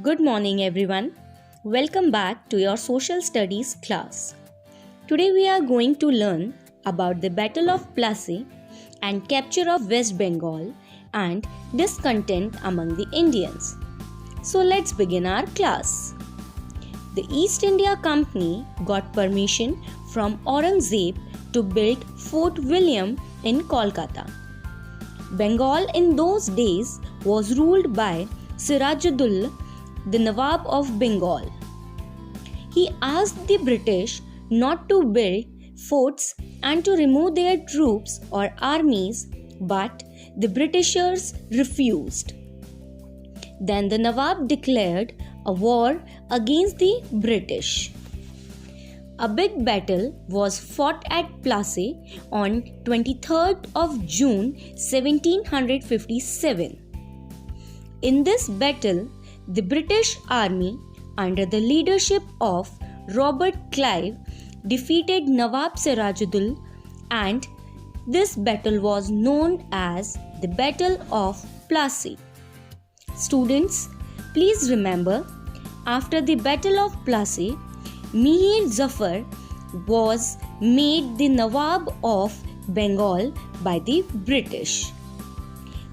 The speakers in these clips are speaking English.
Good morning, everyone. Welcome back to your social studies class. Today, we are going to learn about the Battle of Plassey and capture of West Bengal and discontent among the Indians. So, let's begin our class. The East India Company got permission from Aurangzeb to build Fort William in Kolkata. Bengal in those days was ruled by Sirajuddaulah, the Nawab of Bengal. He asked the British not to build forts and to remove their troops or armies, but the Britishers refused. Then the Nawab declared a war against the British. A big battle was fought at Plassey on 23rd of June 1757. In this battle, the British army under the leadership of Robert Clive defeated Nawab Sirajuddaulah, and this battle was known as the Battle of Plassey. Students, please remember, after the Battle of Plassey, Mir Jafar was made the Nawab of Bengal by the British.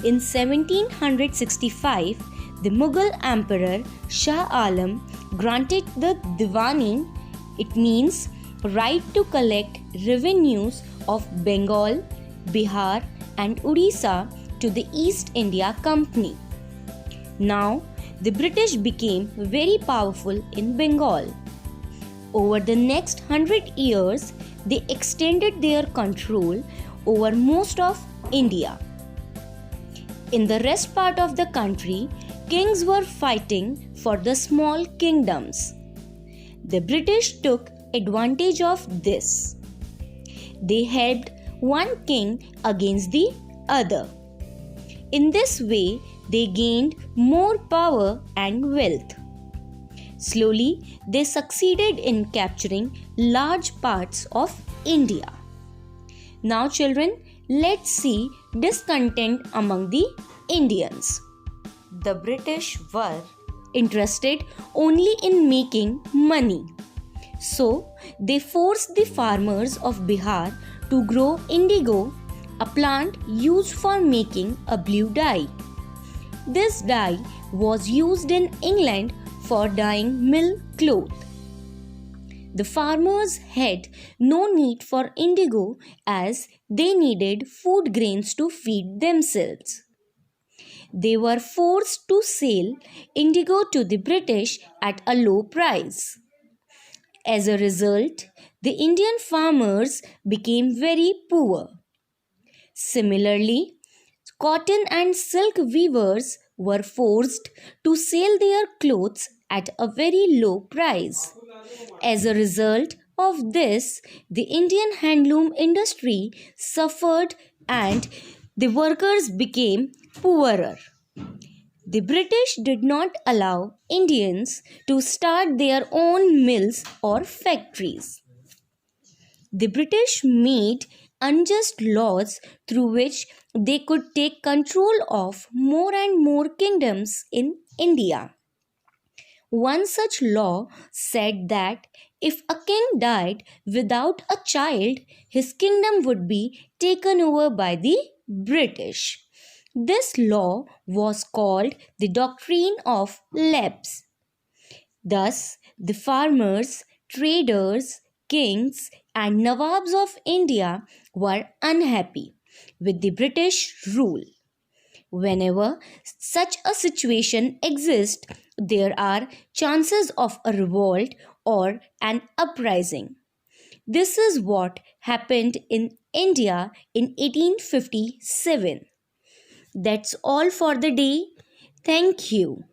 In 1765, the Mughal Emperor Shah Alam granted the Diwani, it means right to collect revenues of Bengal, Bihar and Odisha to the East India Company. Now, the British became very powerful in Bengal. Over the next 100 years, they extended their control over most of India. In the rest part of the country, kings were fighting for the small kingdoms. The British took advantage of this. They helped one king against the other. In this way, they gained more power and wealth. Slowly, they succeeded in capturing large parts of India. Now, children, let's see discontent among the Indians. The British were interested only in making money. So, they forced the farmers of Bihar to grow indigo, a plant used for making a blue dye. This dye was used in England for dyeing mill cloth. The farmers had no need for indigo as they needed food grains to feed themselves. They were forced to sell indigo to the British at a low price. As a result, the Indian farmers became very poor. Similarly, cotton and silk weavers were forced to sell their clothes at a very low price. As a result of this, the Indian handloom industry suffered and the workers became poorer. The British did not allow Indians to start their own mills or factories. The British made unjust laws through which they could take control of more and more kingdoms in India. One such law said that if a king died without a child, his kingdom would be taken over by the British. This law was called the Doctrine of Lapse. Thus, the farmers, traders, kings, and Nawabs of India were unhappy with the British rule. Whenever such a situation exists, there are chances of a revolt or an uprising. This is what happened in India in 1857. That's all for the day. Thank you.